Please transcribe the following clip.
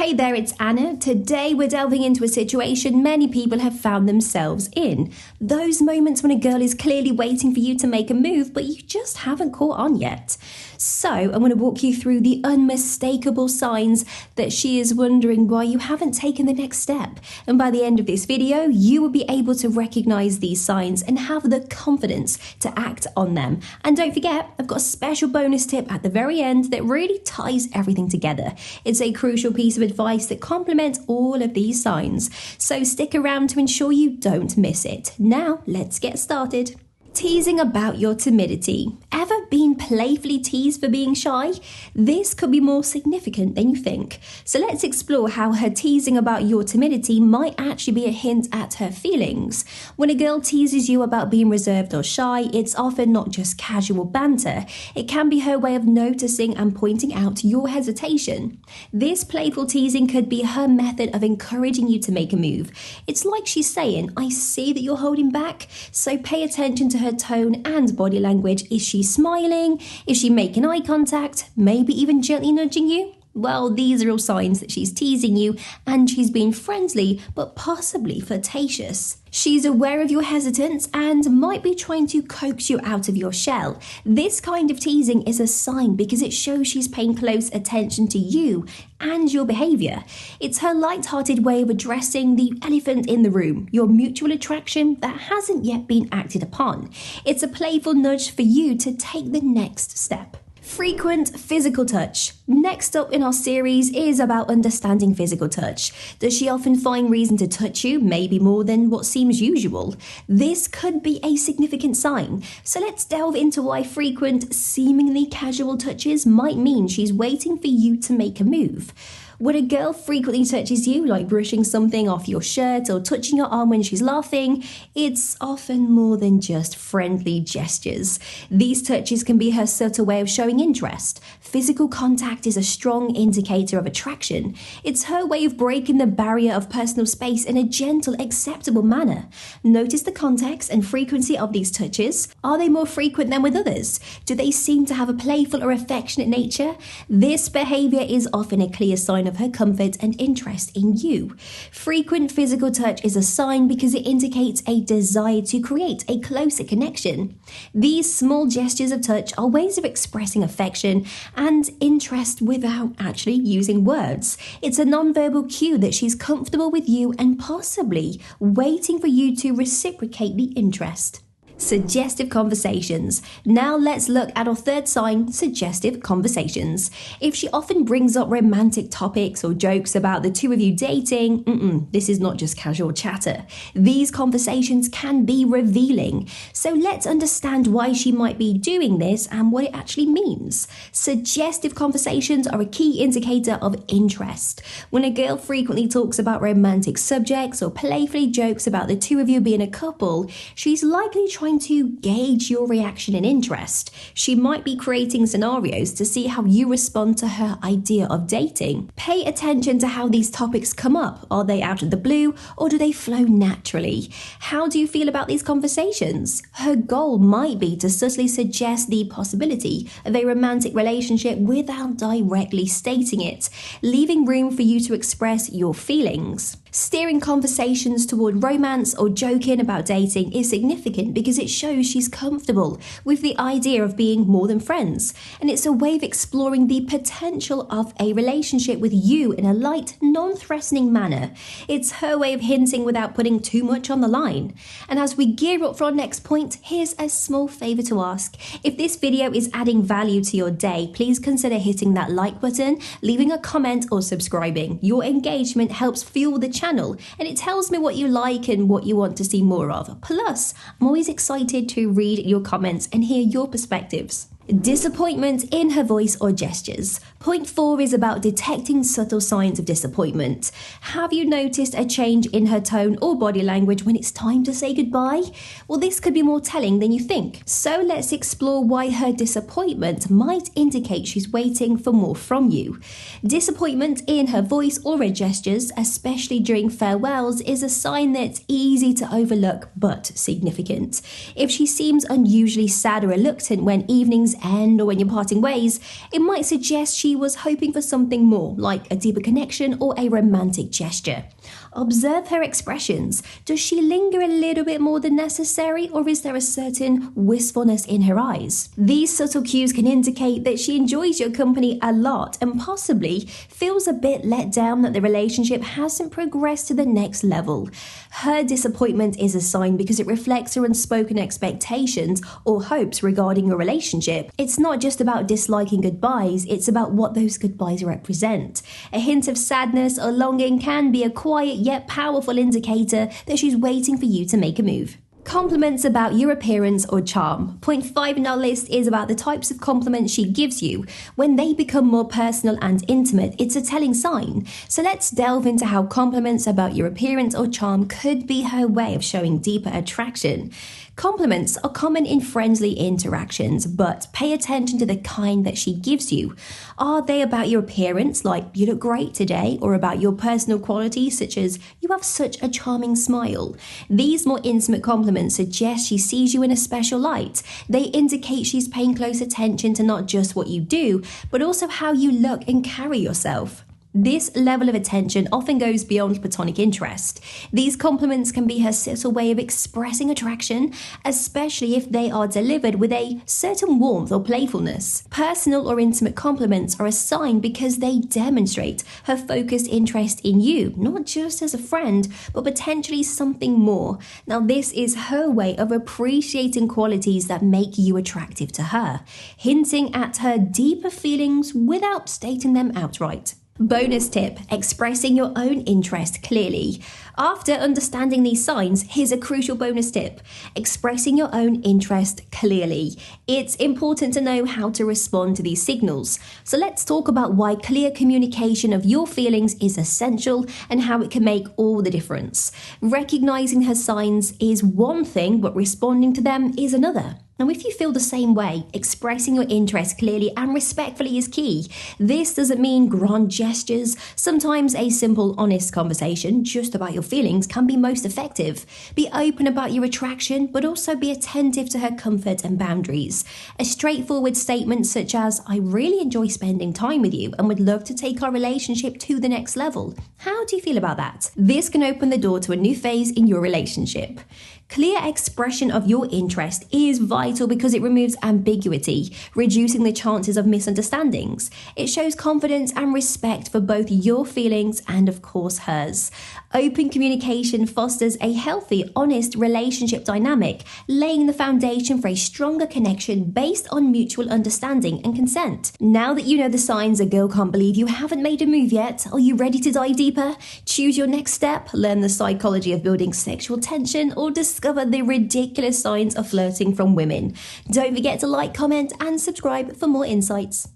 Hey there, it's Anna. Today we're delving into a situation many people have found themselves in. Those moments when a girl is clearly waiting for you to make a move, but you just haven't caught on yet. So I'm going to walk you through the unmistakable signs that she is wondering why you haven't taken the next step. And by the end of this video, you will be able to recognize these signs and have the confidence to act on them. And don't forget, I've got a special bonus tip at the very end that really ties everything together. It's a crucial piece of advice that complements all of these signs. So stick around to ensure you don't miss it. Now, let's get started. Teasing about your timidity. Ever been playfully teased for being shy? This could be more significant than you think. So let's explore how her teasing about your timidity might actually be a hint at her feelings. When a girl teases you about being reserved or shy, it's often not just casual banter. It can be her way of noticing and pointing out your hesitation. This playful teasing could be her method of encouraging you to make a move. It's like she's saying, I see that you're holding back, so pay attention to her tone and body language. Is she smiling? Is she making eye contact? Maybe even gently nudging you? Well, these are all signs that she's teasing you and she's being friendly but possibly flirtatious. She's aware of your hesitance and might be trying to coax you out of your shell. This kind of teasing is a sign because it shows she's paying close attention to you and your behaviour. It's her light-hearted way of addressing the elephant in the room, your mutual attraction that hasn't yet been acted upon. It's a playful nudge for you to take the next step. Frequent physical touch. Next up in our series is about understanding physical touch. Does she often find reason to touch you, maybe more than what seems usual? This could be a significant sign. So let's delve into why frequent, seemingly casual touches might mean she's waiting for you to make a move. When a girl frequently touches you, like brushing something off your shirt or touching your arm when she's laughing, it's often more than just friendly gestures. These touches can be her subtle way of showing interest. Physical contact is a strong indicator of attraction. It's her way of breaking the barrier of personal space in a gentle, acceptable manner. Notice the context and frequency of these touches. Are they more frequent than with others? Do they seem to have a playful or affectionate nature? This behavior is often a clear sign of her comfort and interest in you. Frequent physical touch is a sign because it indicates a desire to create a closer connection. These small gestures of touch are ways of expressing affection and interest without actually using words. It's a non-verbal cue that she's comfortable with you and possibly waiting for you to reciprocate the interest. Suggestive conversations. Now let's look at our third sign, suggestive conversations. If she often brings up romantic topics or jokes about the two of you dating, this is not just casual chatter. These conversations can be revealing. So let's understand why she might be doing this and what it actually means. Suggestive conversations are a key indicator of interest. When a girl frequently talks about romantic subjects or playfully jokes about the two of you being a couple, she's likely trying to gauge your reaction and interest. She might be creating scenarios to see how you respond to her idea of dating. Pay attention to how these topics come up. Are they out of the blue or do they flow naturally? How do you feel about these conversations? Her goal might be to subtly suggest the possibility of a romantic relationship without directly stating it, leaving room for you to express your feelings. Steering conversations toward romance or joking about dating is significant because it shows she's comfortable with the idea of being more than friends, and it's a way of exploring the potential of a relationship with you in a light, non-threatening manner. It's her way of hinting without putting too much on the line. And as we gear up for our next point, here's a small favor to ask. If this video is adding value to your day, please consider hitting that like button, leaving a comment or subscribing. Your engagement helps fuel the channel and it tells me what you like and what you want to see more of. Plus, I'm always excited to read your comments and hear your perspectives. Disappointment in her voice or gestures. Point 4 is about detecting subtle signs of disappointment. Have you noticed a change in her tone or body language when it's time to say goodbye? Well, this could be more telling than you think. So let's explore why her disappointment might indicate she's waiting for more from you. Disappointment in her voice or her gestures, especially during farewells, is a sign that's easy to overlook but significant. If she seems unusually sad or reluctant when evenings end or when you're parting ways, it might suggest she was hoping for something more, like a deeper connection or a romantic gesture. Observe her expressions. Does she linger a little bit more than necessary, or is there a certain wistfulness in her eyes? These subtle cues can indicate that she enjoys your company a lot and possibly feels a bit let down that the relationship hasn't progressed to the next level. Her disappointment is a sign because it reflects her unspoken expectations or hopes regarding your relationship. It's not just about disliking goodbyes, it's about what those goodbyes represent. A hint of sadness or longing can be a quiet yet powerful indicator that she's waiting for you to make a move. Compliments about your appearance or charm. Point 5 in our list is about the types of compliments she gives you. When they become more personal and intimate, it's a telling sign. So let's delve into how compliments about your appearance or charm could be her way of showing deeper attraction. Compliments are common in friendly interactions, but pay attention to the kind that she gives you. Are they about your appearance, like you look great today, or about your personal qualities, such as you have such a charming smile? These more intimate compliments suggest she sees you in a special light. They indicate she's paying close attention to not just what you do, but also how you look and carry yourself. This level of attention often goes beyond platonic interest. These compliments can be her subtle way of expressing attraction, especially if they are delivered with a certain warmth or playfulness. Personal or intimate compliments are a sign because they demonstrate her focused interest in you, not just as a friend, but potentially something more. Now, this is her way of appreciating qualities that make you attractive to her, hinting at her deeper feelings without stating them outright. Bonus tip: expressing your own interest clearly. After understanding these signs, here's a crucial bonus tip: expressing your own interest clearly. It's important to know how to respond to these signals. So let's talk about why clear communication of your feelings is essential and how it can make all the difference. Recognizing her signs is one thing, but responding to them is another. Now, if you feel the same way, expressing your interest clearly and respectfully is key. This doesn't mean grand gestures. Sometimes a simple, honest conversation just about your feelings can be most effective. Be open about your attraction, but also be attentive to her comfort and boundaries. A straightforward statement such as, "I really enjoy spending time with you and would love to take our relationship to the next level. How do you feel about that?" This can open the door to a new phase in your relationship. Clear expression of your interest is vital because it removes ambiguity, reducing the chances of misunderstandings. It shows confidence and respect for both your feelings and, of course, hers. Open communication fosters a healthy, honest relationship dynamic, laying the foundation for a stronger connection based on mutual understanding and consent. Now that you know the signs a girl can't believe you haven't made a move yet, are you ready to dive deeper? Choose your next step, learn the psychology of building sexual tension, or discover the ridiculous signs of flirting from women. Don't forget to like, comment, and subscribe for more insights.